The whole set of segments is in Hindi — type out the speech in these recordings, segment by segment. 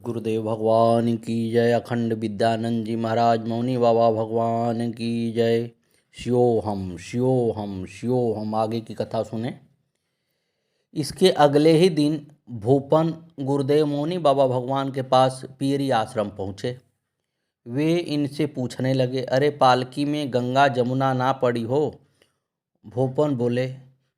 गुरुदेव भगवान की जय। अखंड विद्यानंद जी महाराज मौनी बाबा भगवान की जय। शिवोहम शिवोहम शिवोहम। आगे की कथा सुने। इसके अगले ही दिन भूपन गुरुदेव मौनी बाबा भगवान के पास पीरी आश्रम पहुँचे। वे इनसे पूछने लगे, अरे पालकी में गंगा जमुना ना पड़ी हो? भूपन बोले,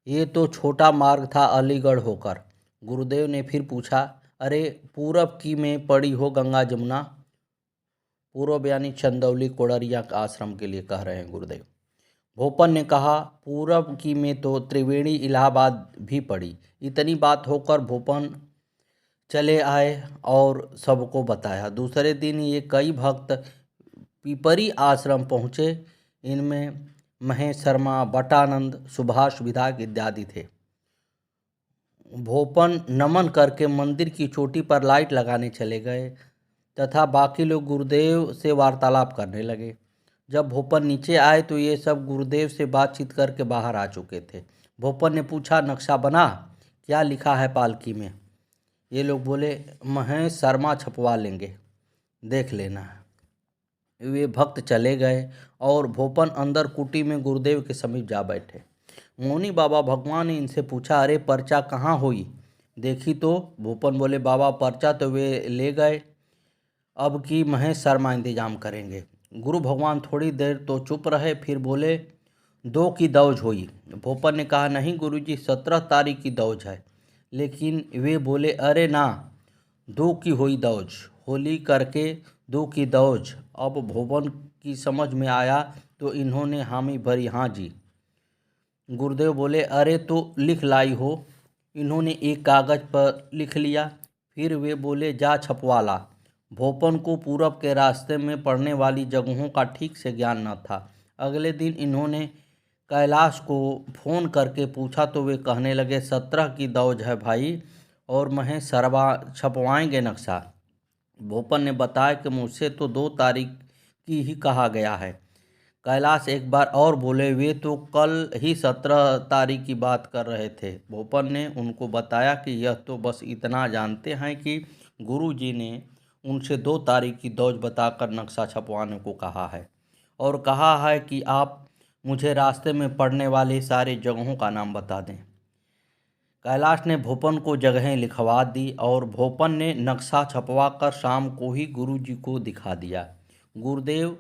ये तो छोटा मार्ग था अलीगढ़ होकर। गुरुदेव ने फिर पूछा, अरे पूरब की में पड़ी हो गंगा जमुना? पूरब यानी चंदौली कोडरिया का आश्रम के लिए कह रहे हैं गुरुदेव। भोपन ने कहा, पूरब की में तो त्रिवेणी इलाहाबाद भी पड़ी। इतनी बात होकर भोपन चले आए और सबको बताया। दूसरे दिन ये कई भक्त पिपरी आश्रम पहुँचे। इनमें महेश शर्मा, बटानंद, सुभाष विधायक इत्यादि थे। भोपन नमन करके मंदिर की चोटी पर लाइट लगाने चले गए तथा बाकी लोग गुरुदेव से वार्तालाप करने लगे। जब भोपन नीचे आए तो ये सब गुरुदेव से बातचीत करके बाहर आ चुके थे। भोपन ने पूछा, नक्शा बना? क्या लिखा है पालकी में? ये लोग बोले, महेश शर्मा छपवा लेंगे, देख लेना। वे भक्त चले गए और भोपन अंदर कुटी में गुरुदेव के समीप जा बैठे। मौनी बाबा भगवान ने इनसे पूछा, अरे पर्चा कहाँ हुई? देखी तो भूपन बोले, बाबा पर्चा तो वे ले गए, अब की महेश शर्मा इंतजाम करेंगे। गुरु भगवान थोड़ी देर तो चुप रहे, फिर बोले, 2 की दौज हुई। भूपन ने कहा, नहीं गुरुजी, 17 तारीख की दौज है। लेकिन वे बोले, अरे ना, 2 की हुई दौज, होली करके 2 की दौज। अब भुवन की समझ में आया तो इन्होंने हामी भरी, हाँ जी। गुरुदेव बोले, अरे तो लिख लाई हो? इन्होंने एक कागज़ पर लिख लिया। फिर वे बोले, जा छपवा ला। भोपन को पूरब के रास्ते में पड़ने वाली जगहों का ठीक से ज्ञान न था। अगले दिन इन्होंने कैलाश को फ़ोन करके पूछा तो वे कहने लगे, 17 की दौज है भाई, और महेश शर्मा छपवाएंगे नक्शा। भोपन ने बताया कि मुझसे तो 2 तारीख की ही कहा गया है। कैलाश एक बार और बोले, वे तो कल ही 17 तारीख की बात कर रहे थे। भोपन ने उनको बताया कि यह तो बस इतना जानते हैं कि गुरुजी ने उनसे 2 तारीख की दौज बताकर नक्शा छपवाने को कहा है, और कहा है कि आप मुझे रास्ते में पड़ने वाली सारी जगहों का नाम बता दें। कैलाश ने भोपन को जगहें लिखवा दी और भोपन ने नक्शा छपवा कर शाम को ही गुरुजी को दिखा दिया। गुरुदेव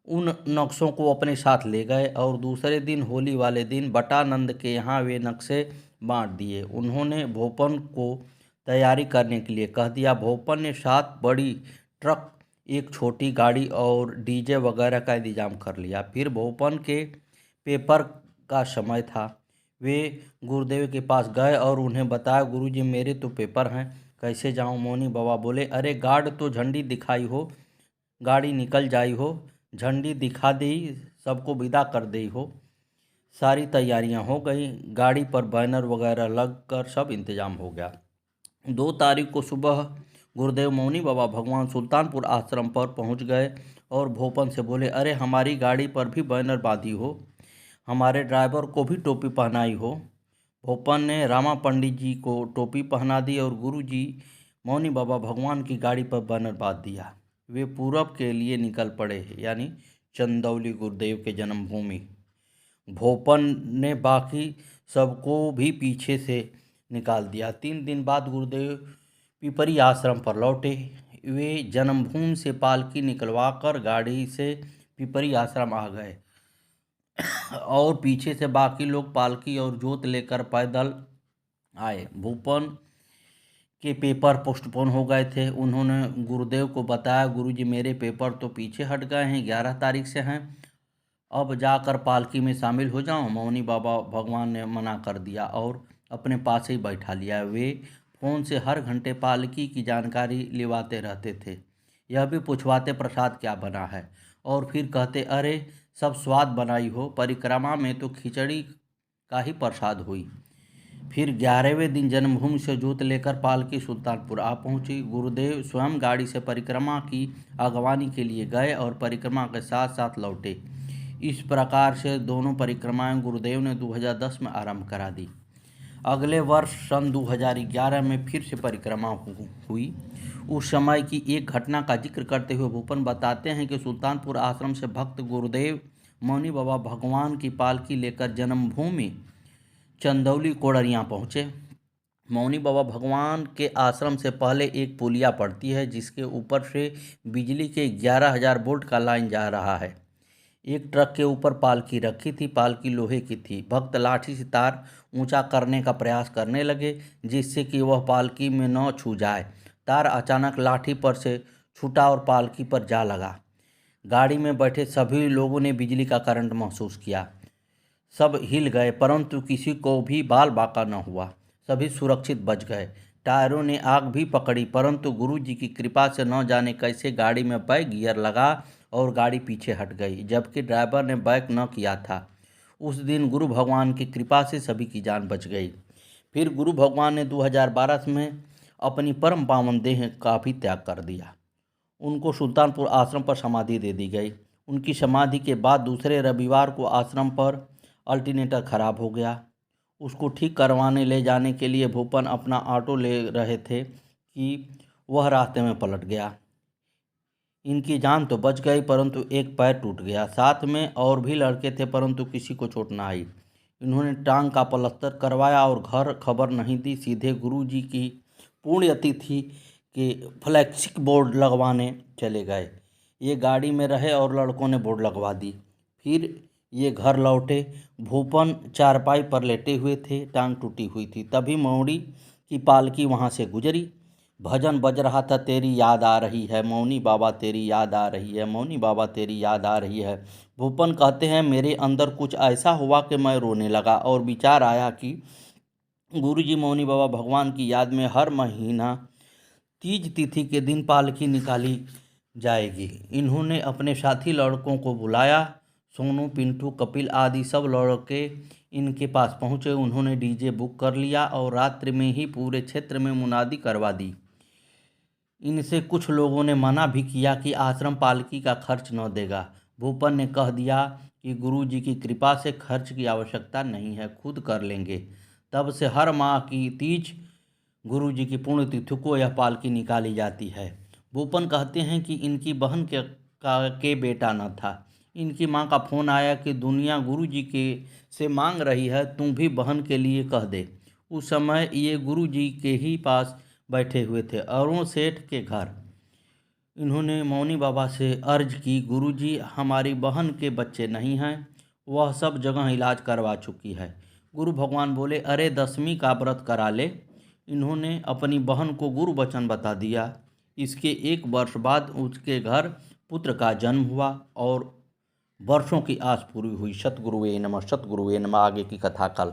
उन नक्शों को अपने साथ ले गए और दूसरे दिन होली वाले दिन बटानंद के यहाँ वे नक्शे बांट दिए। उन्होंने भोपन को तैयारी करने के लिए कह दिया। भोपन ने 7 बड़ी ट्रक, एक छोटी गाड़ी और डीजे वगैरह का इंतजाम कर लिया। फिर भोपन के पेपर का समय था। वे गुरुदेव के पास गए और उन्हें बताया, गुरुजी मेरे तो पेपर हैं, कैसे जाऊं? मौनी बाबा बोले, अरे गार्ड तो झंडी दिखाई हो, गाड़ी निकल जाई हो, झंडी दिखा दी, सबको विदा कर दी हो, सारी तैयारियां हो गई, गाड़ी पर बैनर वगैरह लग कर सब इंतजाम हो गया। 2 तारीख को सुबह गुरुदेव मौनी बाबा भगवान सुल्तानपुर आश्रम पर पहुंच गए और भोपन से बोले, अरे हमारी गाड़ी पर भी बैनर बांधी हो, हमारे ड्राइवर को भी टोपी पहनाई हो। भोपन ने रामा पंडित जी को टोपी पहना दी और गुरुजी मौनी बाबा भगवान की गाड़ी पर बैनर बांध दिया। वे पूरब के लिए निकल पड़े, यानी चंदौली गुरुदेव के जन्मभूमि। भोपन ने बाकी सबको भी पीछे से निकाल दिया। 3 दिन बाद गुरुदेव पिपरी आश्रम पर लौटे। वे जन्मभूमि से पालकी निकलवाकर गाड़ी से पिपरी आश्रम आ गए और पीछे से बाकी लोग पालकी और जोत लेकर पैदल आए। भूपन के पेपर पोस्टपोन हो गए थे। उन्होंने गुरुदेव को बताया, गुरुजी मेरे पेपर तो पीछे हट गए हैं, 11 तारीख से हैं, अब जाकर पालकी में शामिल हो जाऊं? मौनी बाबा भगवान ने मना कर दिया और अपने पास ही बैठा लिया। वे फ़ोन से हर घंटे पालकी की जानकारी लिवाते रहते थे। यह भी पूछवाते, प्रसाद क्या बना है, और फिर कहते, अरे सब स्वाद बनाई हो, परिक्रमा में तो खिचड़ी का ही प्रसाद हुई। फिर 11वें दिन जन्मभूमि से जोत लेकर पालकी सुल्तानपुर आ पहुंची। गुरुदेव स्वयं गाड़ी से परिक्रमा की अगवानी के लिए गए और परिक्रमा के साथ साथ लौटे। इस प्रकार से दोनों परिक्रमाएं गुरुदेव ने 2010 में आरंभ करा दी। अगले वर्ष सन 2011 में फिर से परिक्रमा हुई। उस समय की एक घटना का जिक्र करते हुए भूपन बताते हैं कि सुल्तानपुर आश्रम से भक्त गुरुदेव मौनी बाबा भगवान की पालकी लेकर जन्मभूमि चंदौली कोडरियाँ पहुँचे। मौनी बाबा भगवान के आश्रम से पहले एक पुलिया पड़ती है जिसके ऊपर से बिजली के 11,000 वोल्ट का लाइन जा रहा है। एक ट्रक के ऊपर पालकी रखी थी। पालकी लोहे की थी। भक्त लाठी से तार ऊंचा करने का प्रयास करने लगे जिससे कि वह पालकी में न छू जाए। तार अचानक लाठी पर से छूटा और पालकी पर जा लगा। गाड़ी में बैठे सभी लोगों ने बिजली का करंट महसूस किया। सब हिल गए परंतु किसी को भी बाल बाका न हुआ। सभी सुरक्षित बच गए। टायरों ने आग भी पकड़ी परंतु गुरुजी की कृपा से न जाने कैसे गाड़ी में बैक गियर लगा और गाड़ी पीछे हट गई, जबकि ड्राइवर ने बैक न किया था। उस दिन गुरु भगवान की कृपा से सभी की जान बच गई। फिर गुरु भगवान ने 2012 में अपनी परम पावन देह का भी त्याग कर दिया। उनको सुल्तानपुर आश्रम पर समाधि दे दी गई। उनकी समाधि के बाद दूसरे रविवार को आश्रम पर अल्टरनेटर खराब हो गया। उसको ठीक करवाने ले जाने के लिए भूपन अपना ऑटो ले रहे थे कि वह रास्ते में पलट गया। इनकी जान तो बच गई परंतु एक पैर टूट गया। साथ में और भी लड़के थे परंतु किसी को चोट न आई। इन्होंने टांग का पलस्तर करवाया और घर खबर नहीं दी, सीधे गुरुजी की पुण्यतिथि के फ्लैक्सिक बोर्ड लगवाने चले गए। ये गाड़ी में रहे और लड़कों ने बोर्ड लगवा दी। फिर ये घर लौटे। भूपन चारपाई पर लेटे हुए थे, टांग टूटी हुई थी। तभी मौनी की पालकी वहाँ से गुजरी। भजन बज रहा था, तेरी याद आ रही है मौनी बाबा, तेरी याद आ रही है मौनी बाबा, तेरी याद आ रही है। भूपन कहते हैं मेरे अंदर कुछ ऐसा हुआ कि मैं रोने लगा और विचार आया कि गुरुजी मौनी बाबा भगवान की याद में हर महीना तीज तिथि के दिन पालकी निकाली जाएगी। इन्होंने अपने साथी लड़कों को बुलाया। सोनू, पिंटू, कपिल आदि सब लड़के इनके पास पहुँचे। उन्होंने डीजे बुक कर लिया और रात्रि में ही पूरे क्षेत्र में मुनादी करवा दी। इनसे कुछ लोगों ने मना भी किया कि आश्रम पालकी का खर्च न देगा। भूपन ने कह दिया कि गुरुजी की कृपा से खर्च की आवश्यकता नहीं है, खुद कर लेंगे। तब से हर माह की तीज गुरुजी की पुण्यतिथि को यह पालकी निकाली जाती है। भूपन कहते हैं कि इनकी बहन के बेटा न था। इनकी माँ का फ़ोन आया कि दुनिया गुरुजी के से मांग रही है, तुम भी बहन के लिए कह दे। उस समय ये गुरुजी के ही पास बैठे हुए थे, अरुण सेठ के घर। इन्होंने मौनी बाबा से अर्ज की, गुरुजी हमारी बहन के बच्चे नहीं हैं, वह सब जगह इलाज करवा चुकी है। गुरु भगवान बोले, अरे 10वीं का व्रत करा ले। इन्होंने अपनी बहन को गुरु वचन बता दिया। इसके 1 वर्ष बाद उसके घर पुत्र का जन्म हुआ और वर्षों की आस पूरी हुई। सतगुरुवे नमः, सतगुरुवे नमः। आगे की कथा कल।